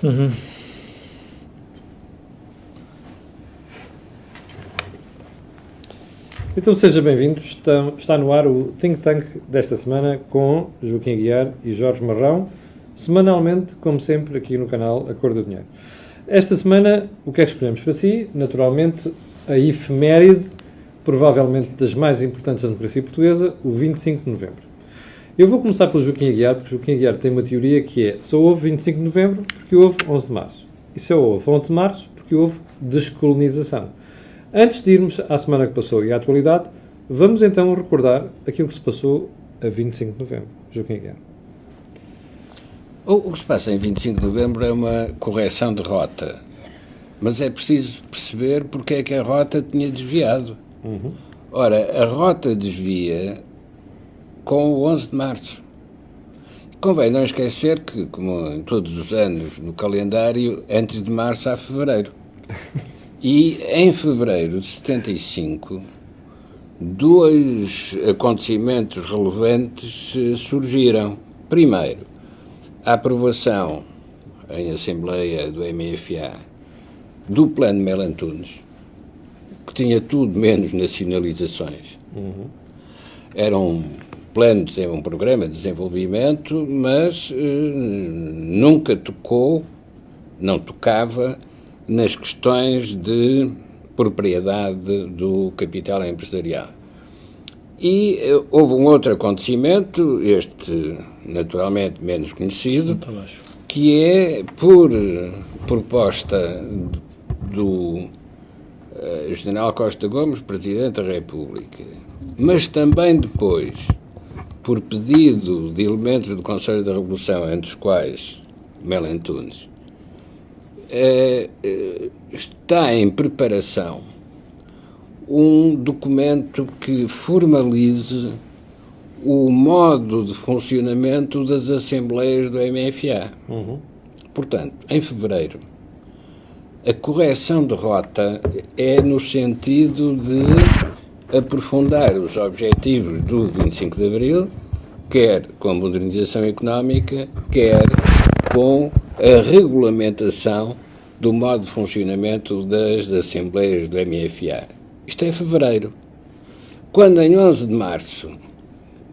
Uhum. Então seja bem-vindo, está no ar o Think Tank desta semana com Joaquim Aguiar e Jorge Marrão, semanalmente, como sempre, aqui no canal A Cor do Dinheiro. Esta semana, o que é que escolhemos para si? Naturalmente, a efeméride, provavelmente das mais importantes da democracia portuguesa, o 25 de novembro. Eu vou começar pelo Joaquim Aguiar, porque Joaquim Aguiar tem uma teoria que é: só houve 25 de novembro porque houve 11 de março. E só houve 11 de março porque houve descolonização. Antes de irmos à semana que passou e à atualidade, vamos então recordar aquilo que se passou a 25 de novembro. Joaquim Aguiar. O que se passa em 25 de novembro é uma correção de rota. Mas é preciso perceber porque é que a rota tinha desviado. Ora, a rota desvia com o 11 de março. Convém não esquecer que, como em todos os anos no calendário, antes de março há fevereiro. E em fevereiro de 75, dois acontecimentos relevantes surgiram. Primeiro, a aprovação em Assembleia do MFA do Plano Melantunes, que tinha tudo menos nacionalizações. Era um plano, um programa de desenvolvimento, mas nunca não tocava nas questões de propriedade do capital empresarial. E houve um outro acontecimento, este naturalmente menos conhecido, que é por proposta do General Costa Gomes, Presidente da República, mas também depois, por pedido de elementos do Conselho da Revolução, entre os quais Melantunes, está em preparação um documento que formalize o modo de funcionamento das Assembleias do MFA. Portanto, em fevereiro, a correção de rota é no sentido de aprofundar os objetivos do 25 de Abril, quer com a modernização económica, quer com a regulamentação do modo de funcionamento das Assembleias do MFA. Isto é fevereiro. Quando em 11 de março,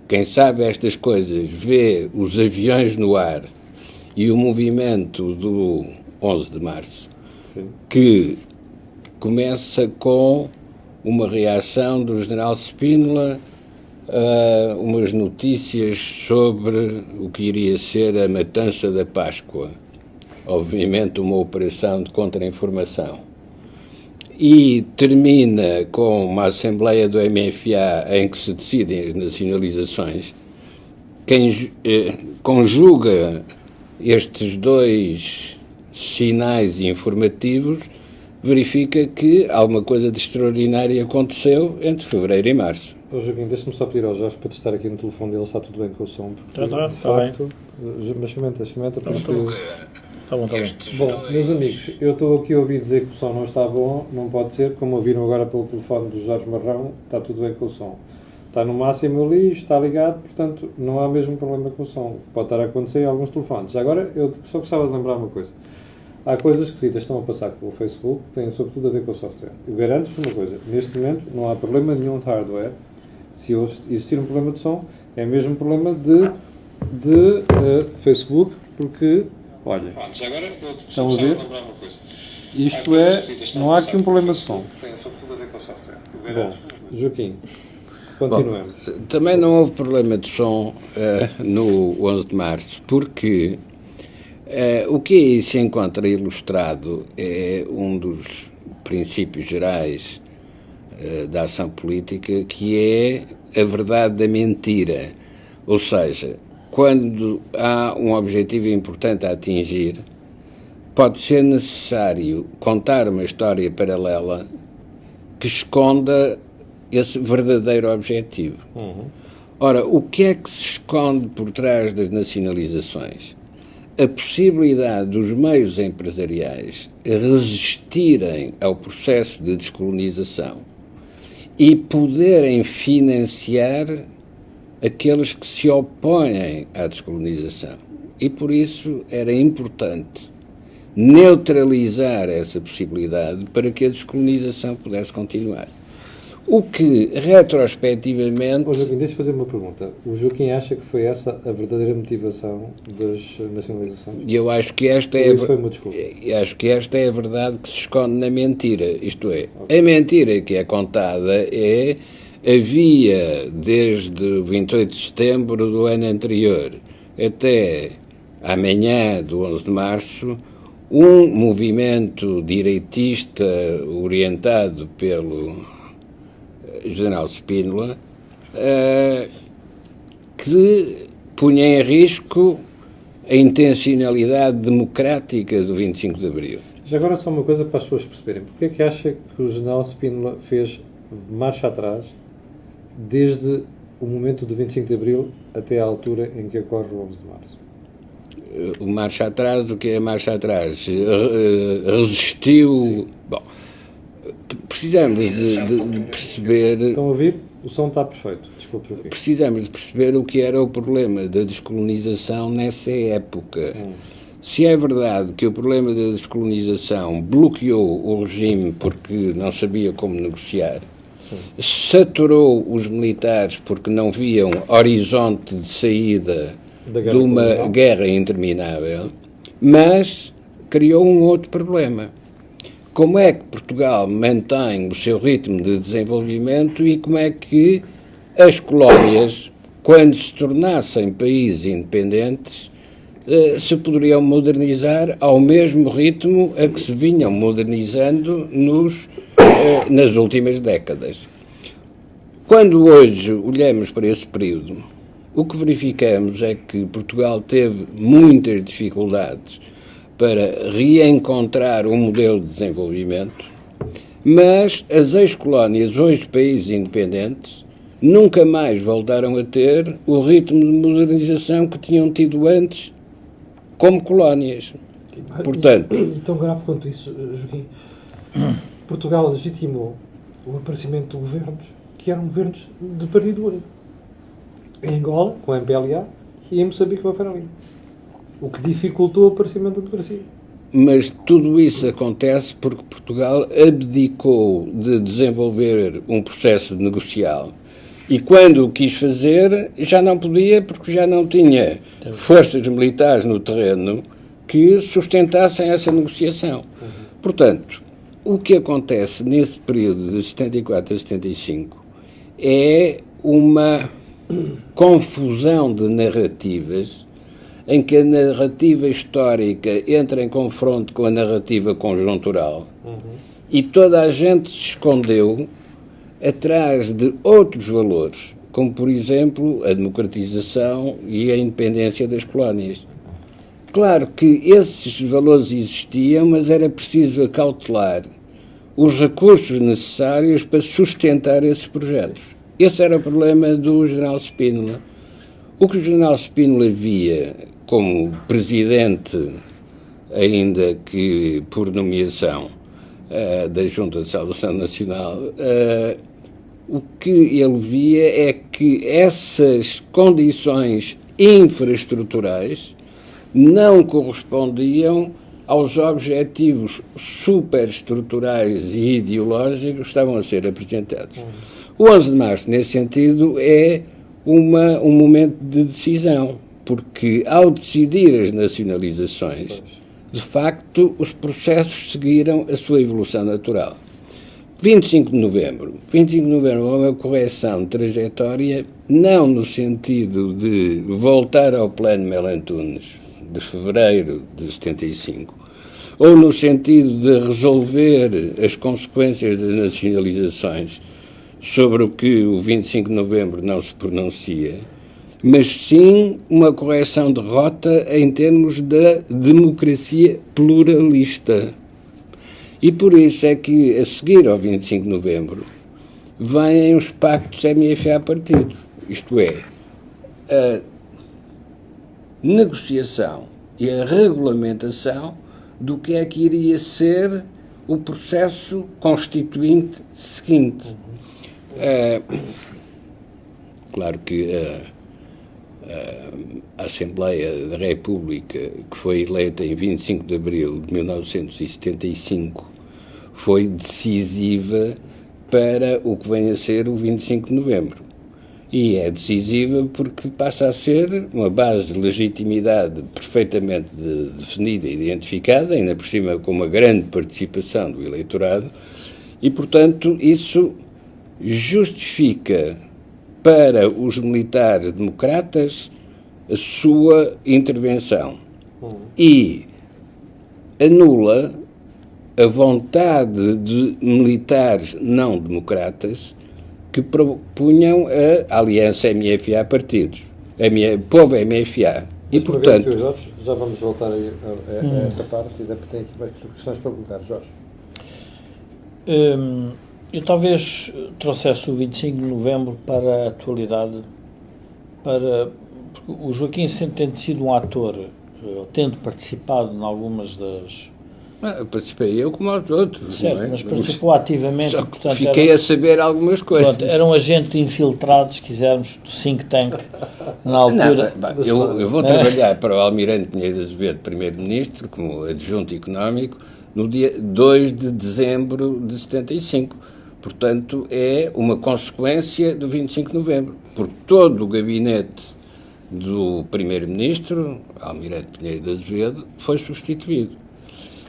quem sabe estas coisas, vê os aviões no ar e o movimento do 11 de março, Sim. Que começa com uma reação do general Spínola a umas notícias sobre o que iria ser a matança da Páscoa, obviamente uma operação de contra-informação, e termina com uma Assembleia do MFA em que se decidem as nacionalizações. Quem conjuga estes dois sinais informativos verifica que alguma coisa de extraordinário aconteceu entre fevereiro e março. Joaquim, deixa-me só pedir ao Jorge para testar aqui no telefone dele, está tudo bem com o som. Está facto, bem. Mas experimenta porque... Está bom. Bom, meus amigos, eu estou aqui a ouvir dizer que o som não está bom, não pode ser, como ouviram agora pelo telefone do Jorge Marrão, está tudo bem com o som. Está no máximo ali, está ligado, portanto não há mesmo problema com o som. Pode estar a acontecer em alguns telefones. Agora, eu só gostava de lembrar uma coisa. Há coisas esquisitas que estão a passar pelo Facebook que têm sobretudo a ver com o software. Eu garanto-vos uma coisa, neste momento não há problema nenhum de hardware. Se existir um problema de som, é mesmo problema de Facebook, porque, olha, estão a ver? Isto é, não há aqui um problema de som. Bom, Joaquim, continuemos. Bom, também não houve problema de som no 11 de março, porque o que aí se encontra ilustrado é um dos princípios gerais da ação política, que é a verdade da mentira. Ou seja, quando há um objetivo importante a atingir, pode ser necessário contar uma história paralela que esconda esse verdadeiro objetivo. Ora, o que é que se esconde por trás das nacionalizações? A possibilidade dos meios empresariais resistirem ao processo de descolonização e poderem financiar aqueles que se opõem à descolonização. E por isso era importante neutralizar essa possibilidade para que a descolonização pudesse continuar. O que, retrospectivamente... Joaquim, deixa-me fazer uma pergunta. O Joaquim acha que foi essa a verdadeira motivação das nacionalizações? Eu acho que esta acho que esta é a verdade que se esconde na mentira. Isto é, okay. A mentira que é contada é: havia, desde o 28 de setembro do ano anterior até amanhã, do 11 de março, um movimento direitista orientado pelo general Spínola, que punha em risco a intencionalidade democrática do 25 de Abril. Já agora só uma coisa para as pessoas perceberem. Porquê é que acha que o general Spínola fez marcha atrás desde o momento do 25 de Abril até à altura em que ocorre o 11 de março? O marcha atrás, o que é marcha atrás? Resistiu... Sim. Bom, precisamos de perceber... Estão a ouvir? O som está perfeito. Desculpe. Precisamos de perceber o que era o problema da descolonização nessa época. Se é verdade que o problema da descolonização bloqueou o regime porque não sabia como negociar, sim, saturou os militares porque não viam horizonte de saída de uma guerra interminável, mas criou um outro problema. Como é que Portugal mantém o seu ritmo de desenvolvimento e como é que as colónias, quando se tornassem países independentes, se poderiam modernizar ao mesmo ritmo a que se vinham modernizando nas últimas décadas. Quando hoje olhamos para esse período, o que verificamos é que Portugal teve muitas dificuldades para reencontrar um modelo de desenvolvimento, mas as ex-colónias, hoje países independentes, nunca mais voltaram a ter o ritmo de modernização que tinham tido antes como colónias. Portanto, e tão grave quanto isso, Joaquim, Portugal legitimou o aparecimento de governos que eram governos de partido único. Em Angola, com a MPLA, e em Moçambique, com a Frelimo. O que dificultou o aparecimento da democracia. Mas tudo isso acontece porque Portugal abdicou de desenvolver um processo negocial e quando o quis fazer já não podia porque já não tinha forças militares no terreno que sustentassem essa negociação. Portanto, o que acontece nesse período de 74 a 75 é uma confusão de narrativas em que a narrativa histórica entra em confronto com a narrativa conjuntural e toda a gente se escondeu atrás de outros valores, como, por exemplo, a democratização e a independência das colónias. Claro que esses valores existiam, mas era preciso acautelar os recursos necessários para sustentar esses projetos. Esse era o problema do general Spínola. O que o general Spínola via como presidente, ainda que por nomeação, da Junta de Salvação Nacional, o que ele via é que essas condições infraestruturais não correspondiam aos objetivos superestruturais e ideológicos que estavam a ser apresentados. O 11 de março, nesse sentido, é um momento de decisão, porque ao decidir as nacionalizações, de facto, os processos seguiram a sua evolução natural. 25 de novembro é uma correção de trajetória, não no sentido de voltar ao plano Melantunes de fevereiro de 75, ou no sentido de resolver as consequências das nacionalizações, sobre o que o 25 de novembro não se pronuncia, mas sim uma correção de rota em termos da democracia pluralista. E por isso é que, a seguir ao 25 de novembro, vêm os pactos MFA-partidos, isto é, a negociação e a regulamentação do que é que iria ser o processo constituinte seguinte. Claro que a Assembleia da República, que foi eleita em 25 de abril de 1975, foi decisiva para o que vem a ser o 25 de novembro. E é decisiva porque passa a ser uma base de legitimidade perfeitamente definida e identificada, ainda por cima com uma grande participação do eleitorado, e, portanto, isso justifica para os militares democratas a sua intervenção e anula a vontade de militares não democratas que propunham a aliança MFA-partidos, povo MFA. E, portanto... Jorge, já vamos voltar a essa parte, e depois tem aqui mais questões para colocar. Jorge. Eu talvez trouxesse o 25 de novembro para a atualidade, porque o Joaquim sempre tendo sido um ator, tendo participado em algumas das... Participei eu como aos outros, certo, não é? mas participou ativamente. Só e, portanto, fiquei a saber algumas coisas. Pronto, era um agente infiltrado, se quisermos, do think tank, na altura. Não, eu vou trabalhar para o Almirante Pinheiro Azevedo, Primeiro-Ministro, como adjunto económico, no dia 2 de dezembro de 75. Portanto, é uma consequência do 25 de novembro, porque todo o gabinete do Primeiro-Ministro, Almirante Pinheiro de Azevedo, foi substituído.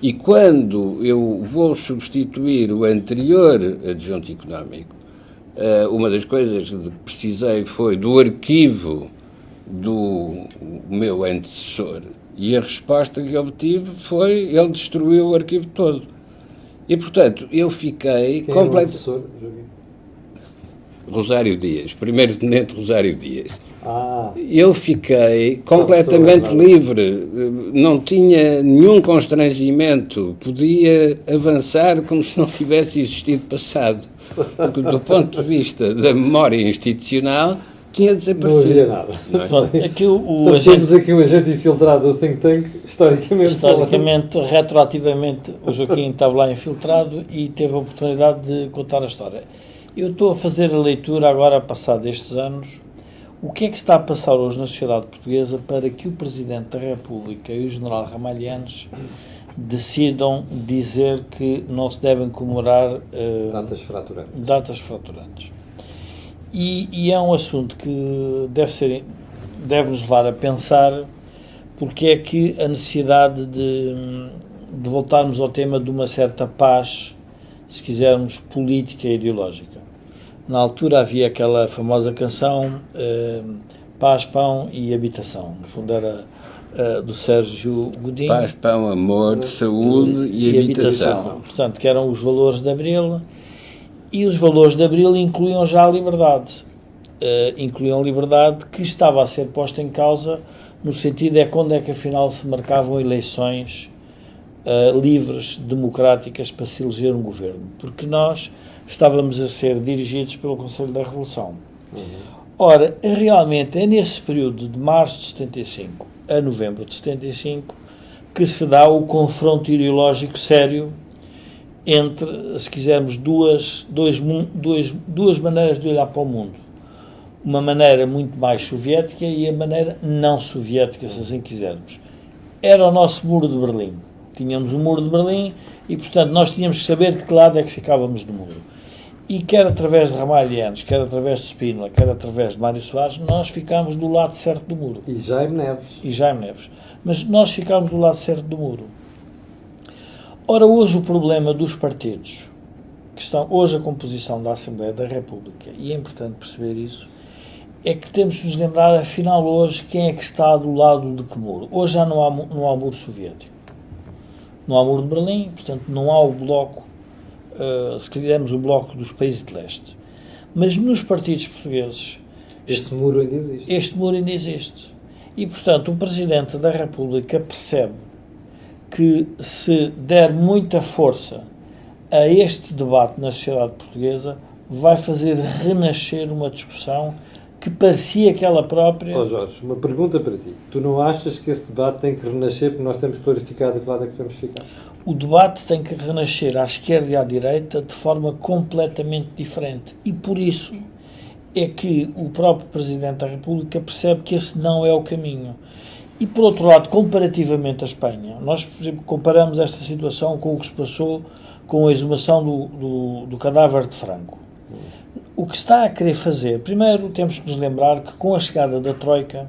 E quando eu vou substituir o anterior adjunto económico, uma das coisas que precisei foi do arquivo do meu antecessor, e a resposta que obtive foi: ele destruiu o arquivo todo. E, portanto, eu fiquei completamente... Rosário Dias, primeiro-tenente Rosário Dias. Eu fiquei completamente livre, não tinha nenhum constrangimento, podia avançar como se não tivesse existido passado, porque do ponto de vista da memória institucional tinha desaparecido. Não havia nada. Não é? Pronto, aqui temos aqui um agente infiltrado do think tank, historicamente, retroativamente, o Joaquim estava lá infiltrado e teve a oportunidade de contar a história. Eu estou a fazer a leitura agora, passado estes anos, o que é que está a passar hoje na sociedade portuguesa para que o Presidente da República e o General Ramalhianes decidam dizer que não se devem comemorar datas fraturantes. E é um assunto que deve nos levar a pensar porque é que a necessidade de voltarmos ao tema de uma certa paz, se quisermos, política e ideológica. Na altura havia aquela famosa canção Paz, Pão e Habitação. No fundo era do Sérgio Godinho. Paz, Pão, Amor, Saúde e habitação. Portanto, que eram os valores de Abril. E os valores de Abril incluíam já a liberdade. Incluíam a liberdade que estava a ser posta em causa no sentido de quando é que afinal se marcavam eleições livres, democráticas, para se eleger um governo. Porque nós estávamos a ser dirigidos pelo Conselho da Revolução. Ora, realmente é nesse período de março de 75 a novembro de 75 que se dá o confronto ideológico sério entre, se quisermos, duas maneiras de olhar para o mundo. Uma maneira muito mais soviética e a maneira não soviética, se assim quisermos. Era o nosso muro de Berlim. Tínhamos o muro de Berlim e, portanto, nós tínhamos que saber de que lado é que ficávamos do muro. E quer através de Ramalhianes, quer através de Spínola, quer através de Mário Soares, nós ficámos do lado certo do muro. E Jaime Neves. Mas nós ficámos do lado certo do muro. Ora, hoje o problema dos partidos, que estão hoje a composição da Assembleia da República, e é importante perceber isso, é que temos de nos lembrar, afinal, hoje, quem é que está do lado de que muro. Hoje já não há muro soviético. Não há muro de Berlim, portanto, não há o bloco, se quisermos, o bloco dos países de leste. Mas nos partidos portugueses... Este muro ainda existe. Este muro ainda existe. E, portanto, o Presidente da República percebe que se der muita força a este debate na sociedade portuguesa, vai fazer renascer uma discussão que parecia que ela própria... Jorge, uma pergunta para ti. Tu não achas que esse debate tem que renascer porque nós temos clarificado de que lado é que vamos ficar? O debate tem que renascer à esquerda e à direita de forma completamente diferente. E por isso é que o próprio Presidente da República percebe que esse não é o caminho. E, por outro lado, comparativamente à Espanha, nós, por exemplo, comparamos esta situação com o que se passou com a exumação do cadáver de Franco. O que está a querer fazer, primeiro temos que nos lembrar que com a chegada da Troika,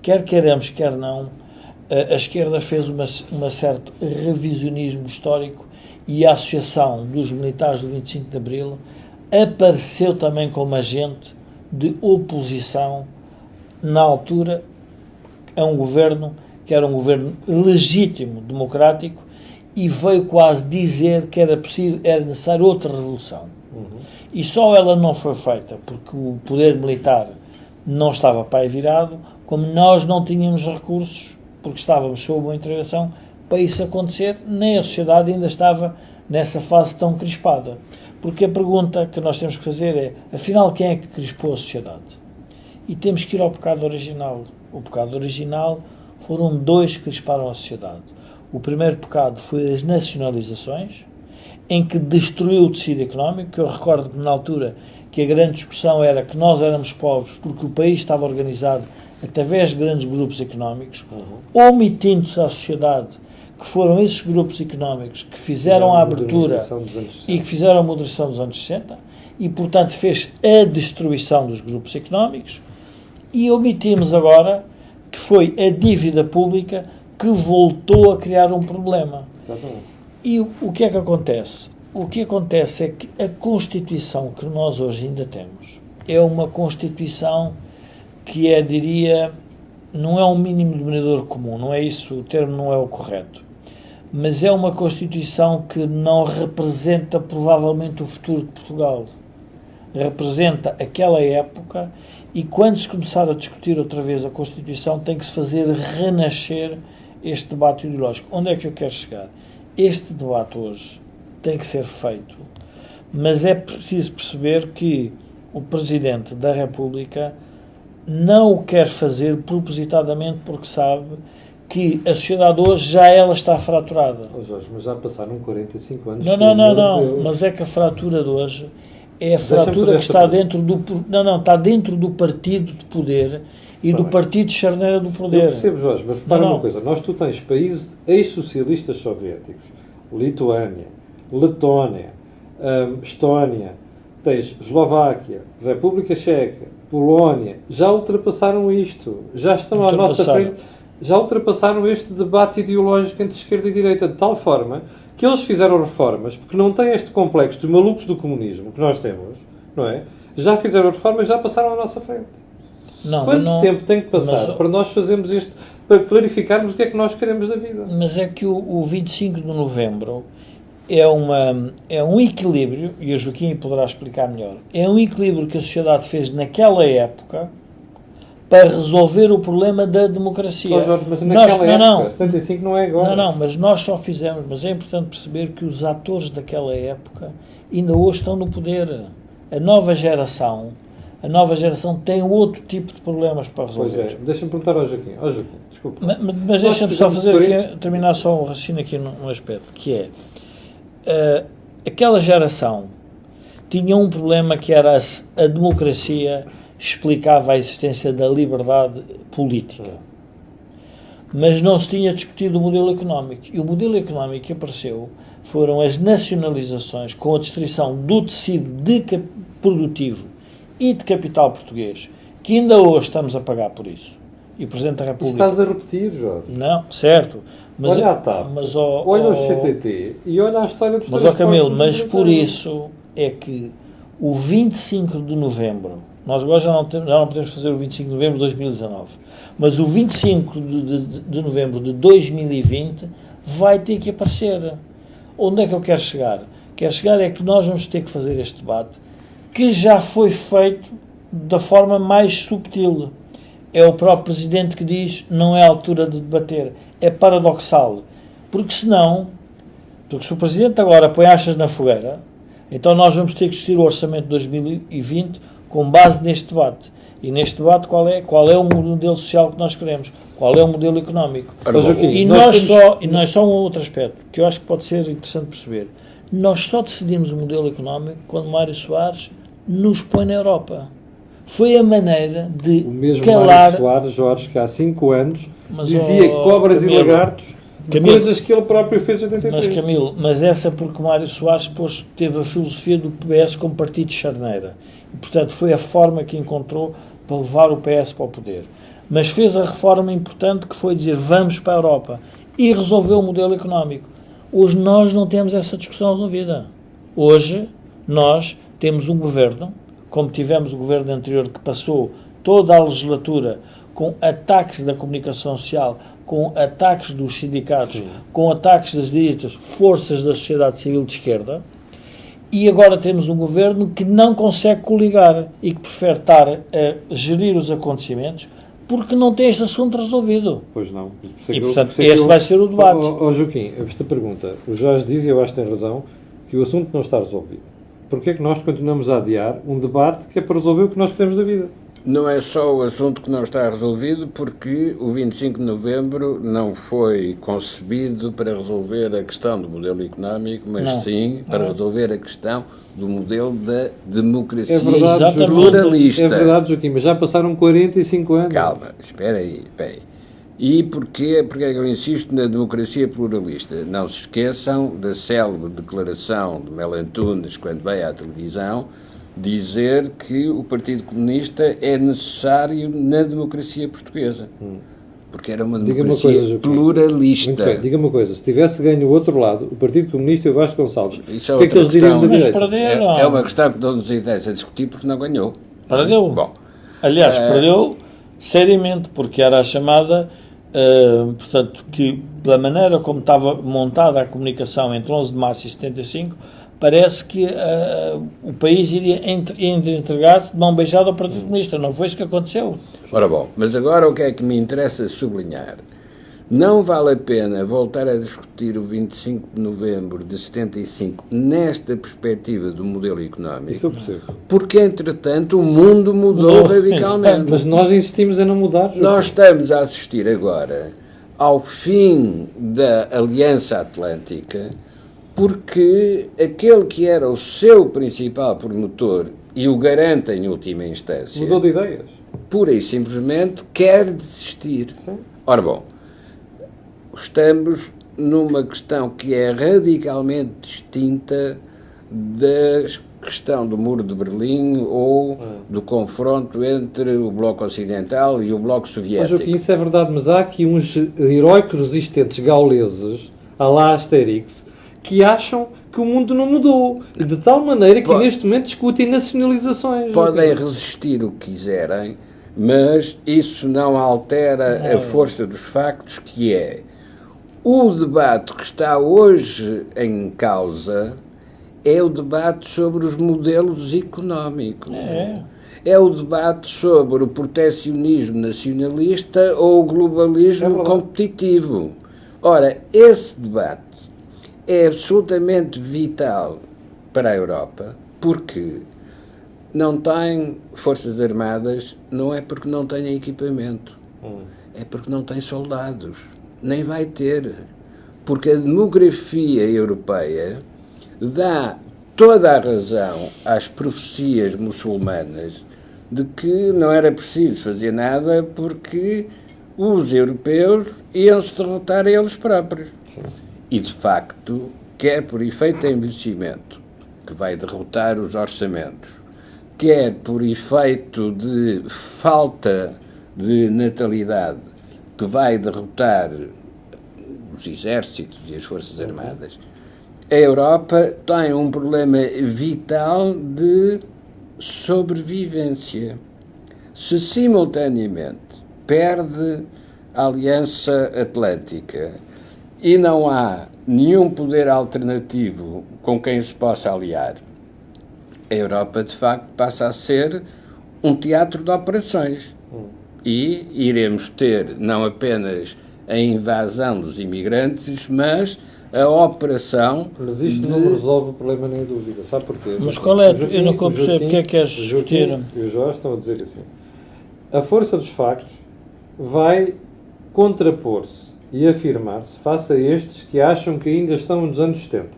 quer queiramos, quer não, a esquerda fez um certo revisionismo histórico e a associação dos militares do 25 de Abril apareceu também como agente de oposição na altura a um governo que era um governo legítimo, democrático, e veio quase dizer que era necessária outra revolução. E só ela não foi feita porque o poder militar não estava para aí virado, como nós não tínhamos recursos, porque estávamos sob uma intervenção, para isso acontecer, nem a sociedade ainda estava nessa fase tão crispada. Porque a pergunta que nós temos que fazer é, afinal, quem é que crispou a sociedade? E temos que ir ao pecado original. O pecado original foram dois que crisparam a sociedade. O primeiro pecado foi as nacionalizações, em que destruiu o tecido económico, que eu recordo-me na altura que a grande discussão era que nós éramos pobres porque o país estava organizado através de grandes grupos económicos, omitindo-se à sociedade que foram esses grupos económicos que fizeram a abertura e que fizeram a moderação dos anos 60 e, portanto, fez a destruição dos grupos económicos, e omitimos agora que foi a dívida pública que voltou a criar um problema. Exatamente. E o que é que acontece? O que acontece é que a Constituição que nós hoje ainda temos é uma Constituição que é, diria, não é um mínimo denominador comum, não é isso, o termo não é o correto, mas é uma Constituição que não representa provavelmente o futuro de Portugal. Representa aquela época, e quando se começar a discutir outra vez a Constituição tem que se fazer renascer este debate ideológico. Onde é que eu quero chegar? Este debate hoje tem que ser feito, mas é preciso perceber que o Presidente da República não o quer fazer propositadamente porque sabe que a sociedade hoje já ela está fraturada. Oh Jorge, mas já passaram 45 anos. Não, mas é que a fratura de hoje é a fratura que está dentro do... está dentro do partido de poder e do partido charneira do poder. Eu percebo, Jorge, mas repara uma coisa. Tu tens países ex-socialistas soviéticos, Lituânia, Letónia, Estónia, tens Eslováquia, República Checa, Polónia, já ultrapassaram isto. Já estão à nossa frente, já ultrapassaram este debate ideológico entre esquerda e direita, de tal forma que eles fizeram reformas, porque não têm este complexo dos malucos do comunismo que nós temos, não é? Já fizeram reformas, já passaram à nossa frente. Quanto tempo tem que passar para nós fazermos isto, para clarificarmos o que é que nós queremos da vida? Mas é que o 25 de novembro é um equilíbrio, e o Joaquim poderá explicar melhor, é um equilíbrio que a sociedade fez naquela época para resolver o problema da democracia. Oh Jorge, mas naquela época, 75 não é agora. Não, mas nós só fizemos, mas é importante perceber que os atores daquela época ainda hoje estão no poder. A nova geração tem outro tipo de problemas para resolver. Pois é, deixa-me perguntar ao Joaquim. Desculpa. Mas deixa-me só terminar só um raciocínio aqui num aspecto, que é, aquela geração tinha um problema que era a democracia explicava a existência da liberdade política. Mas não se tinha discutido o modelo económico. E o modelo económico que apareceu foram as nacionalizações com a destruição do tecido produtivo e de capital português, que ainda hoje estamos a pagar por isso. E o Presidente da República... Estás a repetir, Jorge. Não, certo. Mas, olha a TAP, olha o CTT e olha a história dos transportes. Mas, Camilo, mas por isso é que o 25 de novembro, nós agora já não podemos fazer o 25 de novembro de 2019, mas o 25 de novembro de 2020 vai ter que aparecer. Onde é que eu quero chegar? Quero chegar é que nós vamos ter que fazer este debate que já foi feito da forma mais subtil. É o próprio Presidente que diz não é a altura de debater. É paradoxal. Porque se o Presidente agora põe achas na fogueira, então nós vamos ter que discutir o Orçamento de 2020 com base neste debate. E neste debate qual é o modelo social que nós queremos? Qual é o modelo económico? E só um outro aspecto que eu acho que pode ser interessante perceber. Nós só decidimos o modelo económico quando Mário Soares nos põe na Europa. Foi a maneira de O mesmo calar... Mário Soares, Jorge, que há 5 anos Mas, dizia cobras Camilo, e lagartos de Camilo, coisas que ele próprio fez em 83. Mas, Camilo, mas essa porque Mário Soares teve a filosofia do PS como partido de charneira. E, portanto, foi a forma que encontrou para levar o PS para o poder. Mas fez a reforma importante que foi dizer vamos para a Europa e resolveu o modelo económico. Hoje nós não temos essa discussão resolvida. Hoje nós temos um governo, como tivemos o governo anterior que passou toda a legislatura com ataques da comunicação social, com ataques dos sindicatos, Sim, com ataques das ditas forças da sociedade civil de esquerda, e agora temos um governo que não consegue coligar e que prefere estar a gerir os acontecimentos porque não tem este assunto resolvido. Pois não. E, portanto, esse vai ser o debate. Joaquim, esta pergunta, o Jorge diz, e eu acho que tem razão, que o assunto não está resolvido. Porquê é que nós continuamos a adiar um debate que é para resolver o que nós queremos da vida? Não é só o assunto que não está resolvido, porque o 25 de novembro não foi concebido para resolver a questão do modelo económico, mas sim para resolver a questão do modelo da democracia pluralista. É verdade, Joaquim, mas já passaram 45 anos. Calma, espera aí. E porquê? Porque é que eu insisto na democracia pluralista? Não se esqueçam da célebre declaração de Melantunes, quando veio à televisão, dizer que o Partido Comunista é necessário na democracia portuguesa. Porque era uma democracia pluralista. Muito bem, diga-me uma coisa, se tivesse ganho o outro lado, o Partido Comunista e o Vasco Gonçalves, isso é o que é que eles diriam da direita? É uma questão que não nos interessa discutir porque não ganhou. Perdeu. Bom, Aliás, perdeu seriamente, porque era a chamada, portanto, que pela maneira como estava montada a comunicação entre 11 de março e 75, parece que o país iria entregar-se de mão beijada ao Partido Comunista. Não foi isso que aconteceu. Ora bom, mas agora o que é que me interessa sublinhar? Não vale a pena voltar a discutir o 25 de novembro de 75 nesta perspectiva do modelo económico. Isso eu percebo. Porque, entretanto, o mundo mudou radicalmente. Mas nós insistimos em não mudar. Nós estamos a assistir agora ao fim da Aliança Atlântica, porque aquele que era o seu principal promotor, e o garante em última instância, mudou de ideias. Pura e simplesmente quer desistir. Sim. Ora bom, estamos numa questão que é radicalmente distinta da questão do Muro de Berlim ou do confronto entre o Bloco Ocidental e o Bloco Soviético. Joaquim, isso é verdade, mas há aqui uns heróicos resistentes gauleses, à la Asterix, que acham que o mundo não mudou. De tal maneira que neste momento discutem nacionalizações. Podem resistir o que quiserem, mas isso não altera a força dos factos, que é o debate que está hoje em causa é o debate sobre os modelos económicos. É o debate sobre o protecionismo nacionalista ou o globalismo competitivo. Ora, esse debate é absolutamente vital para a Europa, porque não tem forças armadas, não é porque não tem equipamento, é porque não tem soldados, nem vai ter, porque a demografia europeia dá toda a razão às profecias muçulmanas de que não era preciso fazer nada porque os europeus iam-se derrotar a eles próprios. E, de facto, quer por efeito de envelhecimento, que vai derrotar os orçamentos, quer por efeito de falta de natalidade, que vai derrotar os exércitos e as forças armadas, a Europa tem um problema vital de sobrevivência. Se, simultaneamente, perde a Aliança Atlântica e não há nenhum poder alternativo com quem se possa aliar, a Europa, de facto, passa a ser um teatro de operações. E iremos ter não apenas a invasão dos imigrantes, mas a operação... Mas isto não resolve o problema, nem dúvida. Sabe porquê? Mas qual é? Eu não compreendo porque é que queres discutir. E o Jorge estão a dizer assim. A força dos factos vai contrapor-se e afirmar-se face a estes que acham que ainda estão nos anos 70.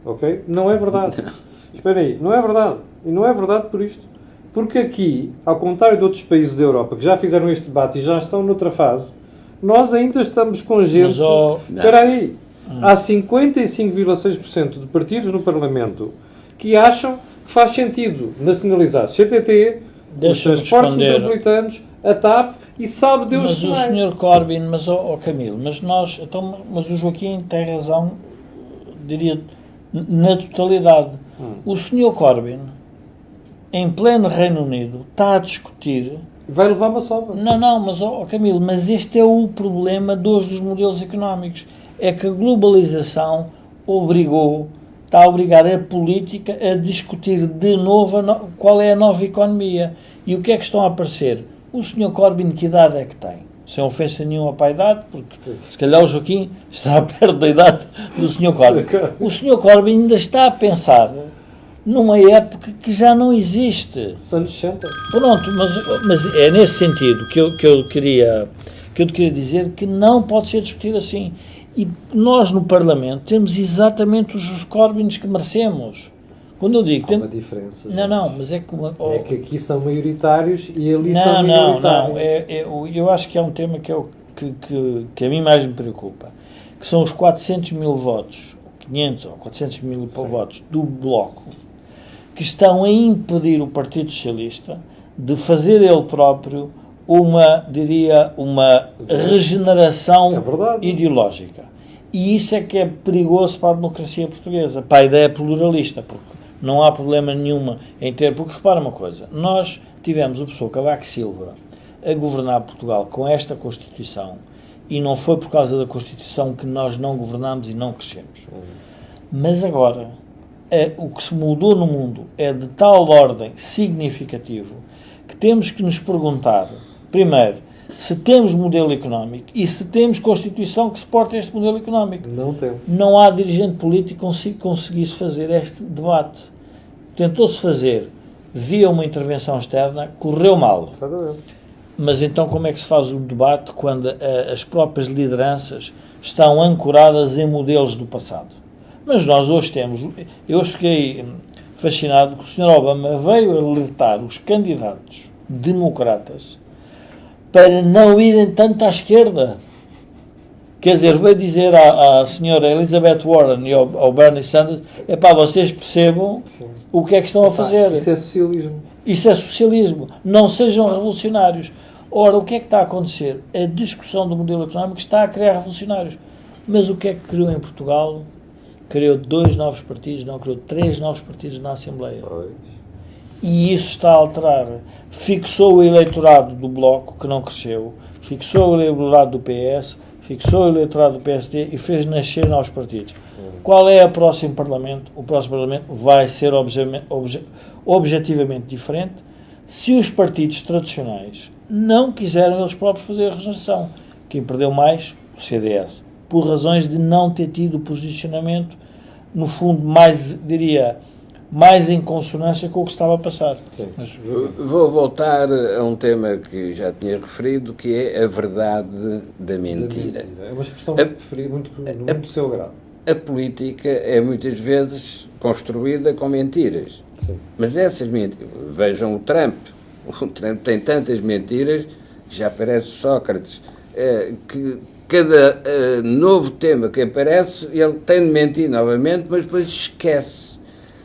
Ok? Não é verdade. Espera aí, não é verdade. E não é verdade por isto. Porque aqui, ao contrário de outros países da Europa que já fizeram este debate e já estão noutra fase, nós ainda estamos com gente... Espera aí, há 55,6% de partidos no Parlamento que acham que faz sentido nacionalizar CTT, os transportes metropolitanos, a TAP e sabe Deus que mais. Mas o Sr. Corbyn, mas Camilo, mas o Joaquim tem razão, diria, na totalidade. O Sr. Corbyn, em pleno Reino Unido, está a discutir... Vai levar uma sova. Não, mas, Camilo, mas este é o problema dos modelos económicos. É que a globalização está a obrigar a política a discutir de novo qual é a nova economia. E o que é que estão a aparecer? O Sr. Corbyn, que idade é que tem? Sem ofensa nenhuma para a idade, porque se calhar o Joaquim está perto da idade do Sr. Corbyn. O Sr. Corbyn ainda está a pensar numa época que já não existe. Anos 60. Pronto, mas é nesse sentido que eu queria dizer que não pode ser discutido assim. E nós no Parlamento temos exatamente os Corbyns que merecemos. Quando eu digo... Há uma diferença. Não, mas é que... É que aqui são maioritários e ali são minoritários. Não. Eu acho que é um tema que a mim mais me preocupa. Que são os 400 mil votos, 500 ou 400 mil votos do Bloco, que estão a impedir o Partido Socialista de fazer ele próprio uma regeneração ideológica. E isso é que é perigoso para a democracia portuguesa, para a ideia pluralista, porque não há problema nenhuma em ter... Porque repara uma coisa, nós tivemos o professor Cavaco Silva a governar Portugal com esta Constituição e não foi por causa da Constituição que nós não governámos e não crescemos. Mas agora, o que se mudou no mundo é de tal ordem significativo que temos que nos perguntar, primeiro, se temos modelo económico e se temos Constituição que suporta este modelo económico. Não temos. Não há dirigente político que conseguisse fazer este debate. Tentou-se fazer via uma intervenção externa, correu mal. Exatamente. Mas então como é que se faz o debate quando as próprias lideranças estão ancoradas em modelos do passado? Mas nós hoje temos... Eu fiquei fascinado que o Sr. Obama veio alertar os candidatos democratas para não irem tanto à esquerda. Quer dizer, veio dizer à senhora Elizabeth Warren e ao Bernie Sanders, vocês percebam o que é que estão a fazer. Isso é socialismo. Isso é socialismo. Não sejam revolucionários. Ora, o que é que está a acontecer? A discussão do modelo económico está a criar revolucionários. Mas o que é que criou em Portugal? Criou 2 novos partidos, não, criou 3 novos partidos na Assembleia. E isso está a alterar. Fixou o eleitorado do Bloco, que não cresceu, fixou o eleitorado do PS, fixou o eleitorado do PSD e fez nascer novos partidos. Qual é o próximo Parlamento? O próximo Parlamento vai ser objetivamente diferente se os partidos tradicionais não quiserem eles próprios fazer a regeneração. Quem perdeu mais? O CDS. Por razões de não ter tido posicionamento, no fundo, mais em consonância com o que estava a passar. Mas, vou voltar a um tema que já tinha referido, que é a verdade da mentira. É uma expressão muito preferida, muito do seu grado. A política é muitas vezes construída com mentiras. Sim. Mas essas mentiras... Vejam o Trump. O Trump tem tantas mentiras que já parece Sócrates, que cada novo tema que aparece, ele tem de mentir novamente, mas depois esquece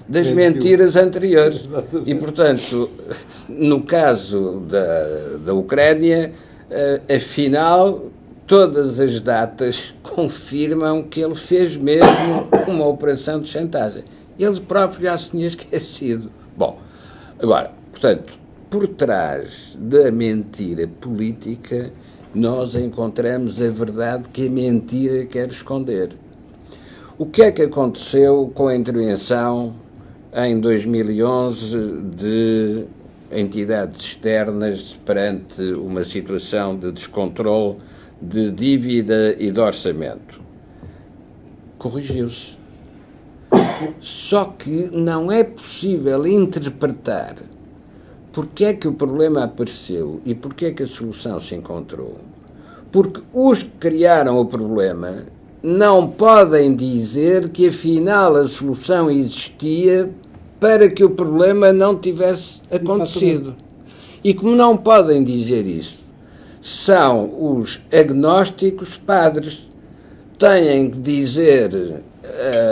das mentiras anteriores. Exatamente. E, portanto, no caso da Ucrânia, afinal, todas as datas confirmam que ele fez mesmo uma operação de chantagem. Ele próprio já se tinha esquecido. Bom, agora, portanto, por trás da mentira política, nós encontramos a verdade que a mentira quer esconder. O que é que aconteceu com a intervenção em 2011 de entidades externas perante uma situação de descontrole de dívida e de orçamento? Corrigiu-se. Só que não é possível interpretar porque é que o problema apareceu e porque é que a solução se encontrou. Porque os que criaram o problema não podem dizer que afinal a solução existia para que o problema não tivesse acontecido. E como não podem dizer isso, são os agnósticos padres. Têm que dizer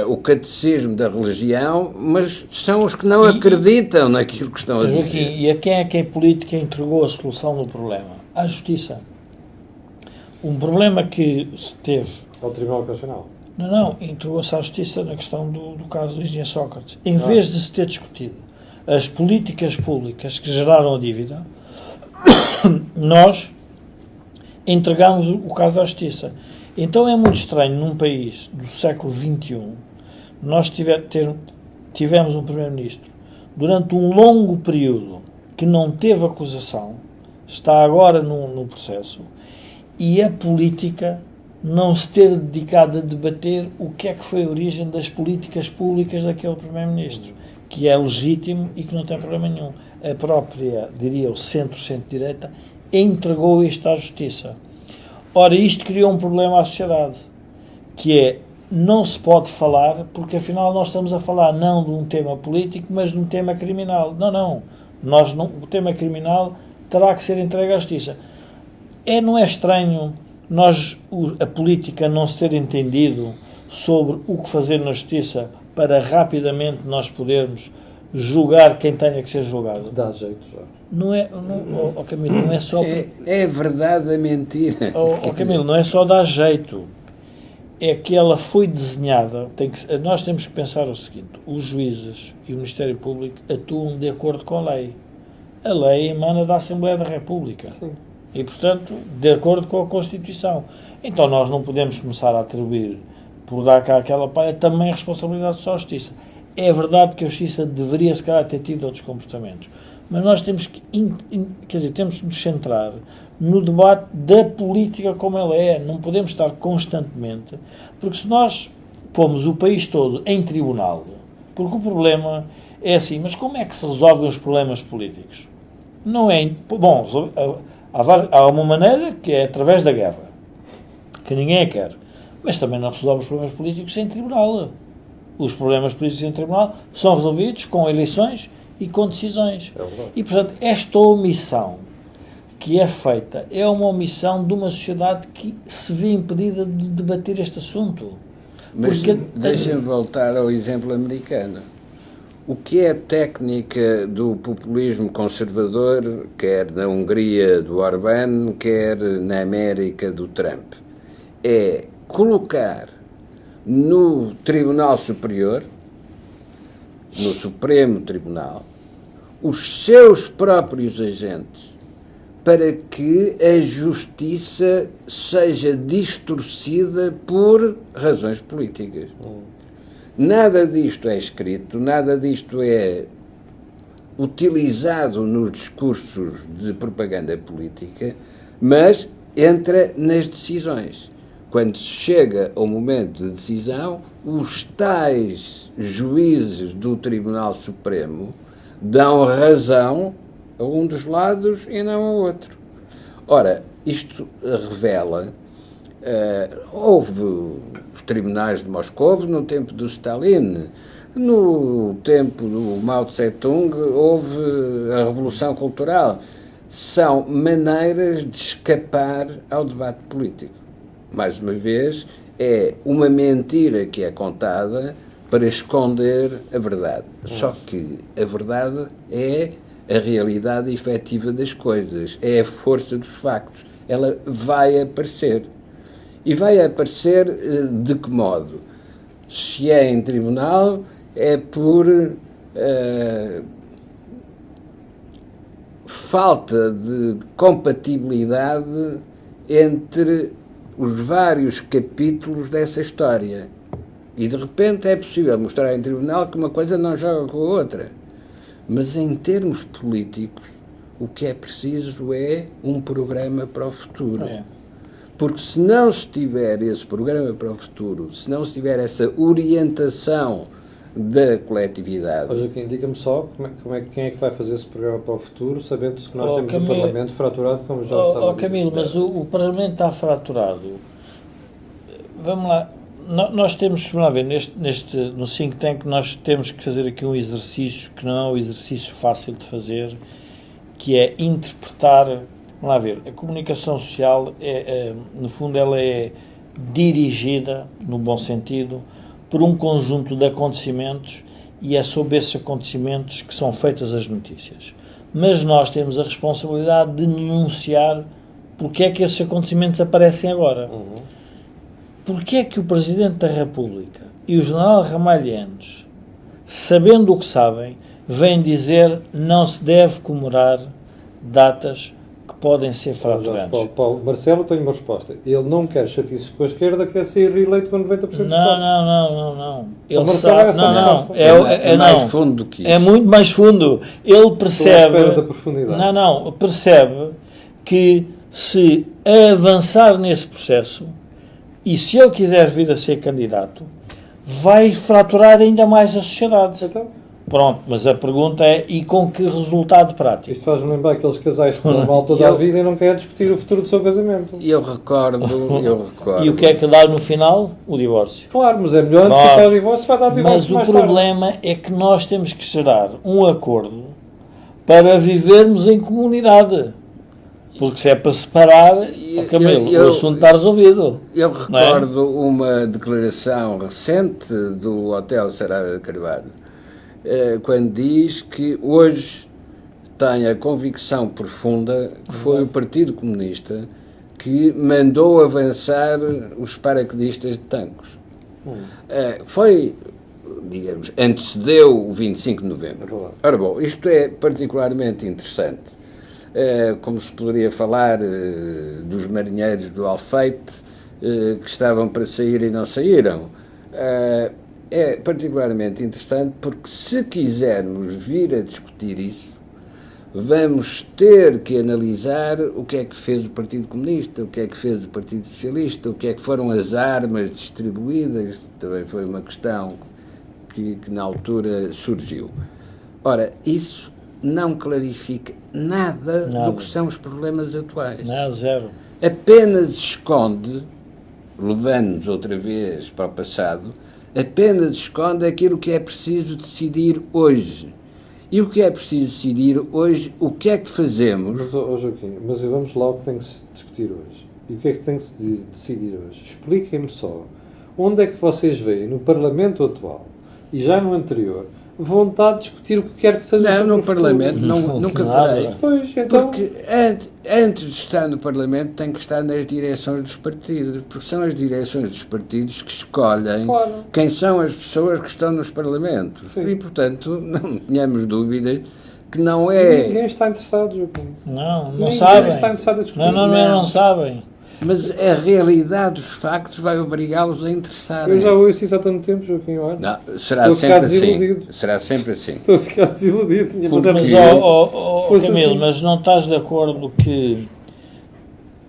o catecismo da religião, mas são os que não acreditam naquilo que estão a dizer. Joaquim, e a quem é que a política entregou a solução do problema? À justiça. Um problema que se teve... Ao Tribunal Constitucional. Não, entregou-se à justiça na questão do caso do engenheiro Sócrates. Em vez de se ter discutido as políticas públicas que geraram a dívida, nós entregámos o caso à justiça. Então é muito estranho, num país do século XXI, nós tivemos um primeiro-ministro durante um longo período que não teve acusação, está agora no processo, e a política não se ter dedicado a debater o que é que foi a origem das políticas públicas daquele primeiro-ministro, que é legítimo e que não tem problema nenhum. A própria, diria, o centro-direita, entregou isto à justiça. Ora, isto criou um problema à sociedade, que é, não se pode falar, porque afinal nós estamos a falar não de um tema político, mas de um tema criminal. Não. O tema criminal terá que ser entregue à justiça. Não é estranho a política não se ter entendido sobre o que fazer na justiça para rapidamente nós podermos julgar quem tenha que ser julgado? Dá jeito já. Camilo, não é só... É verdade a mentira. Camilo, não é só dar jeito. É que ela foi desenhada... nós temos que pensar o seguinte: os juízes e o Ministério Público atuam de acordo com a lei. A lei emana da Assembleia da República. Sim. E, portanto, de acordo com a Constituição. Então nós não podemos começar a atribuir, por dar cá aquela palha, também a responsabilidade só à Justiça. É verdade que a Justiça deveria, se calhar, ter tido outros comportamentos. Mas nós temos que, temos que nos centrar no debate da política como ela é. Não podemos estar constantemente, porque se nós pomos o país todo em tribunal, porque o problema é assim, mas como é que se resolvem os problemas políticos? Não é... Bom, há uma maneira que é através da guerra, que ninguém a quer, mas também não resolve os problemas políticos em tribunal. Os problemas políticos em tribunal são resolvidos com eleições e com decisões. E, portanto, esta omissão que é feita é uma omissão de uma sociedade que se vê impedida de debater este assunto. Mas deixem-me voltar ao exemplo americano. O que é a técnica do populismo conservador, quer na Hungria do Orbán, quer na América do Trump? É colocar no Tribunal Superior, no Supremo Tribunal, os seus próprios agentes, para que a justiça seja distorcida por razões políticas. Nada disto é escrito, nada disto é utilizado nos discursos de propaganda política, mas entra nas decisões. Quando se chega ao momento de decisão, os tais juízes do Tribunal Supremo dão razão a um dos lados e não ao outro. Ora, isto revela... houve os tribunais de Moscou no tempo do Stalin, no tempo do Mao Tse-tung houve a Revolução Cultural. São maneiras de escapar ao debate político. Mais uma vez, é uma mentira que é contada para esconder a verdade. Só que a verdade é a realidade efetiva das coisas, é a força dos factos. Ela vai aparecer. E vai aparecer de que modo? Se é em tribunal, é por falta de compatibilidade entre os vários capítulos dessa história. E de repente é possível mostrar em tribunal que uma coisa não joga com a outra. Mas em termos políticos, o que é preciso é um programa para o futuro. Porque se não se tiver esse programa para o futuro, se não se tiver essa orientação da coletividade... Mas aqui indica-me só quem é que vai fazer esse programa para o futuro, sabendo-se que nós temos um Parlamento fraturado, como já estava a dizer. Camilo, mas o Parlamento está fraturado. Vamos lá, nós temos, vamos lá ver, no think tank nós temos que fazer aqui um exercício que não é um exercício fácil de fazer, que é interpretar, vamos lá ver, a comunicação social, no fundo ela é dirigida, no bom sentido, por um conjunto de acontecimentos e é sobre esses acontecimentos que são feitas as notícias. Mas nós temos a responsabilidade de denunciar porque é que esses acontecimentos aparecem agora. Porque é que o Presidente da República e o General Ramalhianes, sabendo o que sabem, vêm dizer não se deve comemorar datas que podem ser fraturantes. Paulo, Marcelo tem uma resposta. Ele não quer chatice com a esquerda, quer ser reeleito com 90% dos votos. Não. Ele sabe, é mais fundo do que isso. É muito mais fundo. Ele percebe... Da profundidade. Percebe que se avançar nesse processo e se ele quiser vir a ser candidato, vai fraturar ainda mais a sociedade. Então? Pronto, mas a pergunta é, e com que resultado prático? Isto faz-me lembrar aqueles casais que estão mal toda a vida e não querem discutir o futuro do seu casamento. Eu recordo. E o que é que dá no final? O divórcio. Claro, mas é melhor antecipar o divórcio, vai dar o divórcio mais tarde. Mas o problema é que nós temos que gerar um acordo para vivermos em comunidade. Porque se é para separar, Camilo, o assunto está resolvido. Eu recordo uma declaração recente do Hotel Saraiva de Carvalho, quando diz que hoje tem a convicção profunda que foi o Partido Comunista que mandou avançar os paraquedistas de tanques. Digamos, antecedeu o 25 de novembro. Ora bom, isto é particularmente interessante. Como se poderia falar dos marinheiros do Alfeite que estavam para sair e não saíram. É particularmente interessante porque se quisermos vir a discutir isso, vamos ter que analisar o que é que fez o Partido Comunista, o que é que fez o Partido Socialista, o que é que foram as armas distribuídas, também foi uma questão que na altura surgiu. Ora, isso não clarifica nada do que são os problemas atuais. Não, zero. Apenas esconde, levando-nos outra vez para o passado, apenas esconde aquilo que é preciso decidir hoje. E o que é preciso decidir hoje, o que é que fazemos... Joaquim, mas vamos lá ao que tem que se discutir hoje. E o que é que tem que se decidir hoje? Expliquem-me só, onde é que vocês veem no Parlamento atual, e já no anterior, vontade de discutir o que quer que seja. Não, no Parlamento nunca farei. Pois, então... Porque antes de estar no Parlamento tem que estar nas direções dos partidos, porque são as direções dos partidos que escolhem quem são as pessoas que estão nos Parlamentos. Sim. E, portanto, não tenhamos dúvida que não é... Ninguém está interessado, Joaquim. Não sabem. Ninguém está interessado a discutir. Não sabem. Mas a realidade dos factos vai obrigá-los a interessar. Eu já ouço isso há tanto tempo, Joaquim. Olha. Não, será sempre assim. Será sempre assim. Estou a ficar desiludido. Camilo, mas não estás de acordo que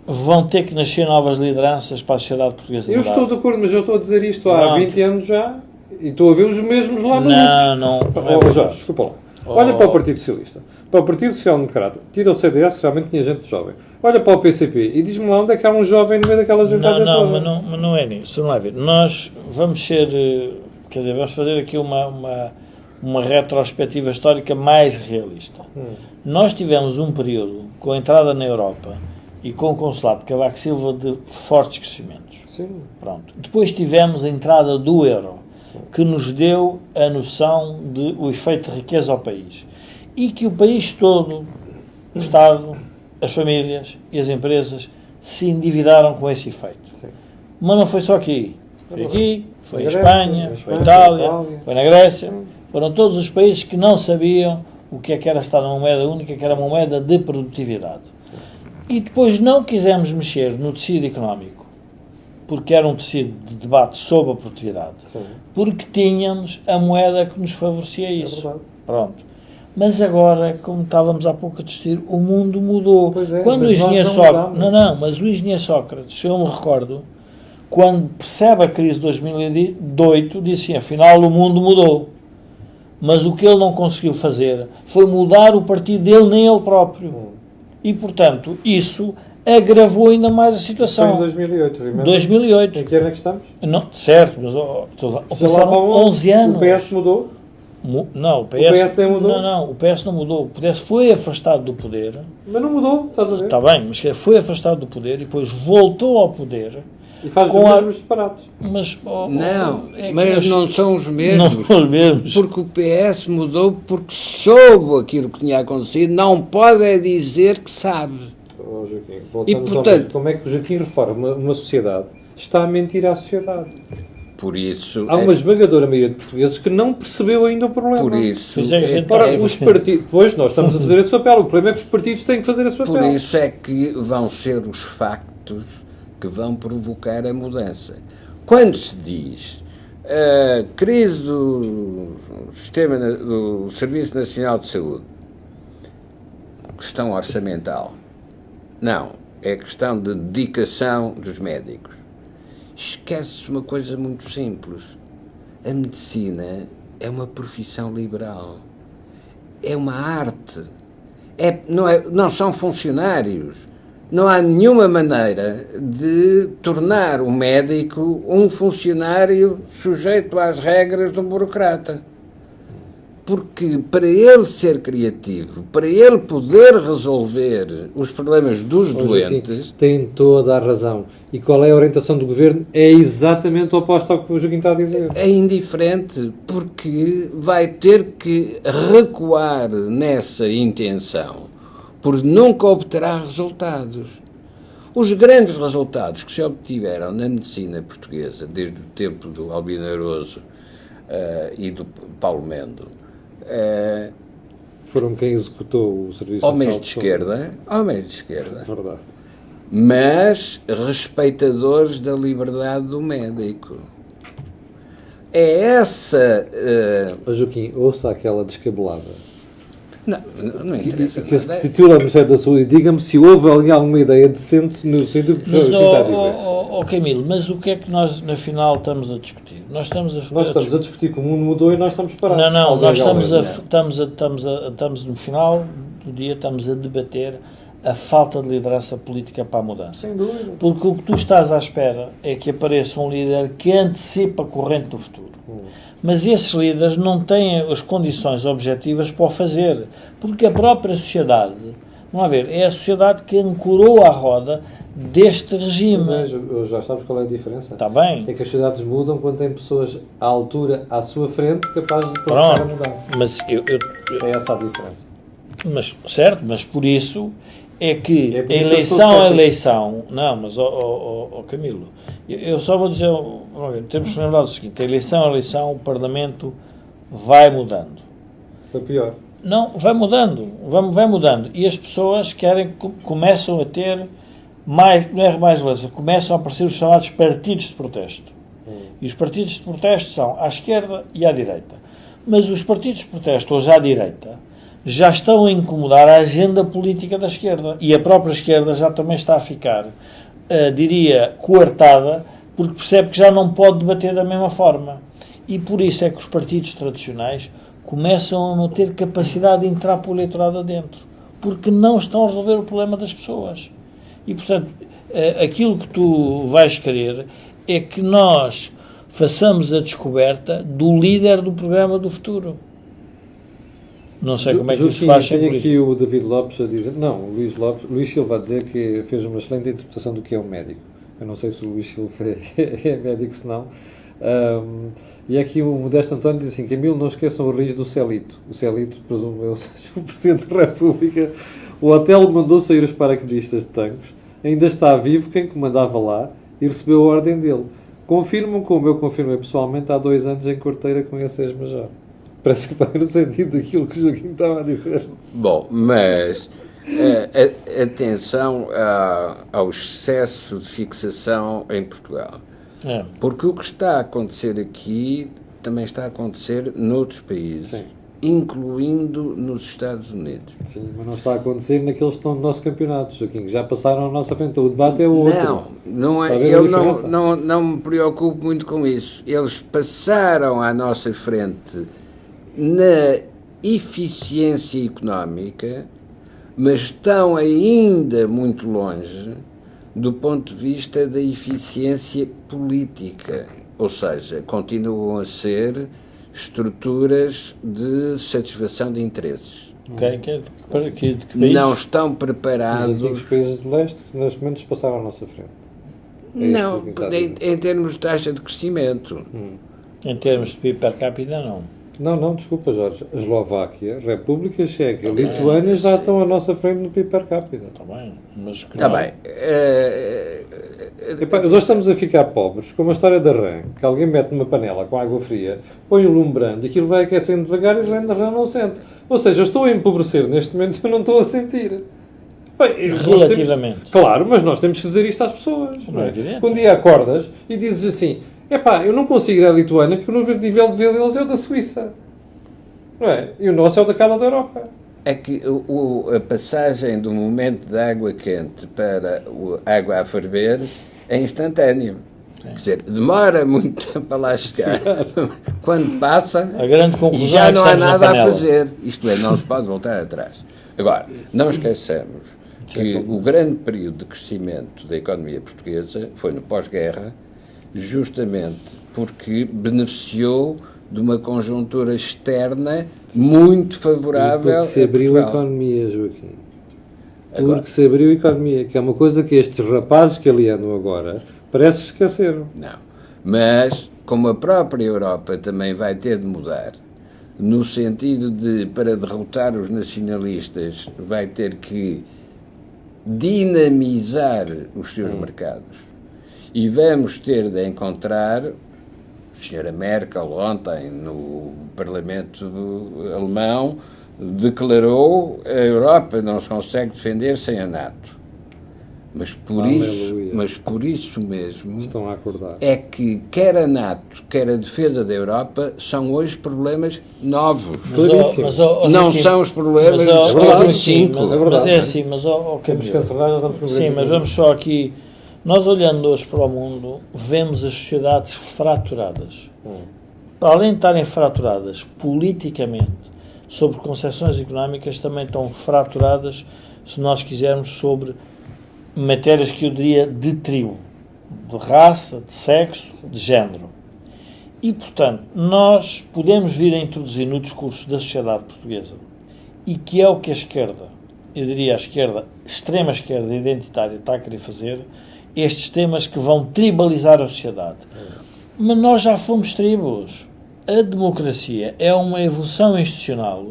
vão ter que nascer novas lideranças para a sociedade portuguesa? Eu estou de acordo, mas eu estou a dizer isto há 20 anos já e estou a ver os mesmos lá no Jorge, desculpa lá. Olha para o Partido Socialista, para o Partido Social Democrata, tira o CDS, que realmente tinha gente jovem. Olha para o PCP e diz-me lá onde é que há um jovem no meio daquela gente. Mas não é nisso. Não é ver. Nós vamos vamos fazer aqui uma retrospectiva histórica mais realista. Nós tivemos um período, com a entrada na Europa e com o consulado de Cavaco Silva, de fortes crescimentos. Sim. Pronto. Depois tivemos a entrada do euro, que nos deu a noção do efeito de riqueza ao país. E que o país todo, o Estado, as famílias e as empresas se endividaram com esse efeito. Sim. Mas não foi só aqui. Foi aqui, foi em Espanha, foi em Itália, foi na Grécia. Foram todos os países que não sabiam o que era estar numa moeda única, que era uma moeda de produtividade. E depois não quisemos mexer no tecido económico, porque era um tecido de debate sobre a produtividade. Sim. Porque tínhamos a moeda que nos favorecia isso. Pronto. Mas agora, como estávamos há pouco a discutir, o mundo mudou. Quando o engenheiro Sócrates... mas o engenheiro Sócrates, se eu me recordo, quando percebe a crise de 2008, disse assim, afinal o mundo mudou. Mas o que ele não conseguiu fazer foi mudar o partido dele, nem ele próprio. E, portanto, isso agravou ainda mais a Foi em situação. 2008, lembra? 2008. Em que ano é que estamos? Não, certo, mas passaram 11 anos. O PS mudou? Não, o PS, PSD mudou? Não, o PS não mudou. O PS foi afastado do poder. Mas não mudou, estás a ver? Está bem, mas foi afastado do poder e depois voltou ao poder. E faz os com mesmos disparados. Mas, mas não são os mesmos. Não são os mesmos. Porque o PS mudou porque soube aquilo que tinha acontecido. Não pode é dizer que sabe. Oh, Joaquim, voltamos portanto, ao mesmo. Como é que o Joaquim reforma uma sociedade? Está a mentir à sociedade. Por isso... Há uma esmagadora maioria de portugueses que não percebeu ainda o problema. Por isso... Os partidos... Pois, nós estamos a fazer esse papel. O problema é que os partidos têm que fazer esse papel. Por isso é que vão ser os factos que vão provocar a mudança. Quando se diz a crise do Serviço Nacional de Saúde, questão orçamental, não, é questão de dedicação dos médicos. Esquece-se uma coisa muito simples. A medicina é uma profissão liberal. É uma arte. Não são funcionários. Não há nenhuma maneira de tornar o médico um funcionário sujeito às regras de um burocrata. Porque para ele ser criativo, para ele poder resolver os problemas dos doentes... Tem toda a razão. E qual é a orientação do Governo? É exatamente oposta ao que o Joaquim está a dizer. É indiferente, porque vai ter que recuar nessa intenção, porque nunca obterá resultados. Os grandes resultados que se obtiveram na medicina portuguesa, desde o tempo do Albino Aroso e do Paulo Mendo, foram quem executou o serviço homens de esquerda, verdade, mas respeitadores da liberdade do médico. É essa... Joaquim, ouça aquela descabelada. Não interessa. Que se titula o Ministério da Saúde e diga-me se houve ali alguma ideia decente no sentido que o senhor está a dizer. Camilo, mas o que é que nós, na final, estamos a discutir? Nós estamos a discutir como o mundo mudou e nós estamos parados. Não, nós estamos no final do dia, estamos a debater a falta de liderança política para a mudança. Sem dúvida. Porque o que tu estás à espera é que apareça um líder que antecipa a corrente do futuro. Mas esses líderes não têm as condições objetivas para o fazer. Porque a própria sociedade, vamos ver, é a sociedade que ancorou a roda deste regime. Mas já sabes qual é a diferença? Está bem. É que as sociedades mudam quando têm pessoas à altura, à sua frente, capazes de provocar a mudança. Mas é essa a diferença. Mas por isso é que eleição... Não, mas, Camilo, eu só vou dizer, temos que lembrar do seguinte, eleição, o Parlamento vai mudando. Para pior. Não, vai mudando. E as pessoas começam a ter começam a aparecer os chamados partidos de protesto. E os partidos de protesto são à esquerda e à direita. Mas os partidos de protesto hoje à direita já estão a incomodar a agenda política da esquerda. E a própria esquerda já também está a ficar, diria, coartada, porque percebe que já não pode debater da mesma forma. E por isso é que os partidos tradicionais começam a não ter capacidade de entrar para o eleitorado adentro. Porque não estão a resolver o problema das pessoas. E, portanto, aquilo que tu vais querer é que nós façamos a descoberta do líder do programa do futuro. Não sei como é que isso faz. Tenho aqui o David Lopes a dizer... Não, o Luís Silva a dizer que fez uma excelente interpretação do que é um médico. Eu não sei se o Luís Silva é médico, se não. E aqui o Modesto António diz assim, Camilo, não esqueçam o raiz do Celito. O Celito, presumo eu, seja o Presidente da República. O hotel mandou sair os paraquedistas de Tancos. Ainda está vivo quem comandava lá e recebeu a ordem dele. Confirmam como eu confirmei pessoalmente há 2 anos em Corteira com esse ex-major. Parece que vai no sentido daquilo que o Joaquim estava a dizer. Bom, mas atenção ao excesso de fixação em Portugal. Porque o que está a acontecer aqui também está a acontecer noutros países. Sim. Incluindo nos Estados Unidos. Sim, mas não está a acontecer naqueles que estão no nosso campeonato, Joaquim, que já passaram à nossa frente. O debate é o outro. Não é, eu não me preocupo muito com isso. Eles passaram à nossa frente na eficiência económica, mas estão ainda muito longe do ponto de vista da eficiência política, ou seja, continuam a ser estruturas de satisfação de interesses. Okay? Que país? Não estão Os preparados. antigos países do leste, que neste momento passaram à nossa frente. Não, em termos de taxa de crescimento. Em termos de PIB per capita, não. Não, desculpa, Jorge. A Eslováquia, República Checa e Lituânia já estão à nossa frente no PIB per capita. Está bem, mas... Está bem. Epá, nós estamos a ficar pobres com uma história de rã, que alguém mete numa panela com água fria, põe o lume brando, aquilo vai aquecendo devagar e o rã não sente. Ou seja, eu estou a empobrecer neste momento e eu não estou a sentir. Bem, relativamente. Claro, mas nós temos que dizer isto às pessoas. Não é evidente. Um dia acordas e dizes assim: epá, eu não consigo ir à Lituânia porque o nível de vida deles é o da Suíça. Não é? E o nosso é o da cara da Europa. É que a passagem do momento da água quente para a água a ferver é instantâneo. Quer dizer, demora muito tempo para lá chegar. Quando passa, A grande conclusão e já é que não há estamos na nada a panela. fazer. Isto é, não se pode voltar atrás. Agora, não esqueçamos que o grande período de crescimento da economia portuguesa foi no pós-guerra, justamente porque beneficiou de uma conjuntura externa muito favorável Porque se abriu a Portugal. economia, Joaquim. Agora. Porque se abriu a economia, que é uma coisa que estes rapazes que ali andam agora parece que se esqueceram. Não. Mas, como a própria Europa também vai ter de mudar, no sentido de, para derrotar os nacionalistas, vai ter que dinamizar os seus mercados. E vamos ter de encontrar, a senhora Merkel ontem no Parlamento alemão declarou a Europa não se consegue defender sem a NATO. Mas por isso mesmo Estão a acordar. é que quer a NATO, quer a defesa da Europa são hoje problemas novos. Não Joaquim, são os problemas mas, dos ó, 75. Mas, É verdade. mas é assim, mas Temos que encerrar, já estamos com sim, mas vamos só aqui. Nós olhando hoje para o mundo, vemos as sociedades fraturadas. Para além de estarem fraturadas politicamente, sobre concepções económicas, também estão fraturadas, se nós quisermos, sobre matérias que eu diria de tribo, de raça, de sexo, de género. E, portanto, nós podemos vir a introduzir no discurso da sociedade portuguesa, e que é o que a esquerda, eu diria a esquerda, extrema esquerda identitária, está a querer fazer, estes temas que vão tribalizar a sociedade. Mas nós já fomos tribos. A democracia é uma evolução institucional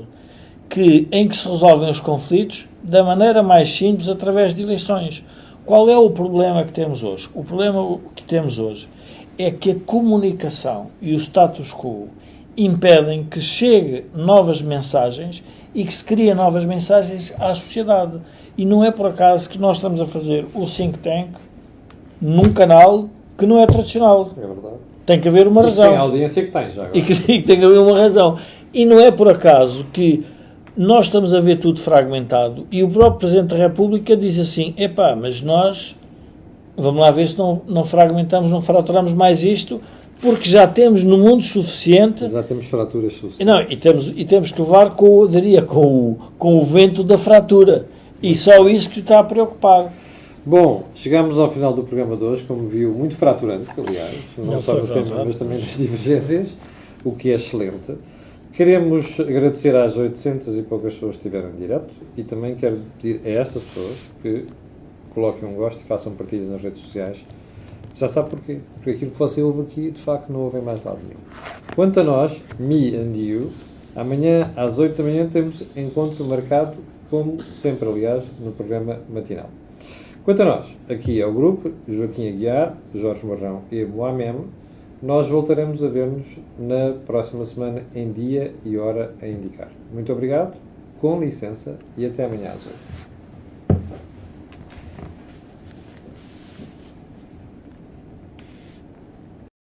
em que se resolvem os conflitos da maneira mais simples, através de eleições. Qual é o problema que temos hoje? O problema que temos hoje é que a comunicação e o status quo impedem que chegue novas mensagens e que se criem novas mensagens à sociedade. E não é por acaso que nós estamos a fazer o think tank num canal que não é tradicional. É verdade. Tem que haver uma razão. Tem a audiência que tem já agora. E que tem que haver uma razão. E não é por acaso que nós estamos a ver tudo fragmentado e o próprio Presidente da República diz assim: epá, mas nós vamos lá ver se não fragmentamos, não fraturamos mais isto, porque já temos no mundo suficiente. Já temos fraturas suficientes. Não, e temos que levar com o vento da fratura. E só isso que está a preocupar. Bom, chegamos ao final do programa de hoje, como viu, muito fraturante, aliás, não só no tema, fraturante, mas também nas divergências, o que é excelente. Queremos agradecer às 800 e poucas pessoas que estiveram em direto e também quero pedir a estas pessoas que coloquem um gosto e façam partilha nas redes sociais. Já sabe porquê? Porque aquilo que você ouve aqui, de facto, não ouve em mais lado nenhum. Quanto a nós, me and you, amanhã às 8 da manhã temos encontro marcado, como sempre, aliás, no programa matinal. Quanto a nós, aqui é o grupo, Joaquim Aguiar, Jorge Marrão e Moamem. Nós voltaremos a ver-nos na próxima semana em dia e hora a indicar. Muito obrigado, com licença e até amanhã às 8.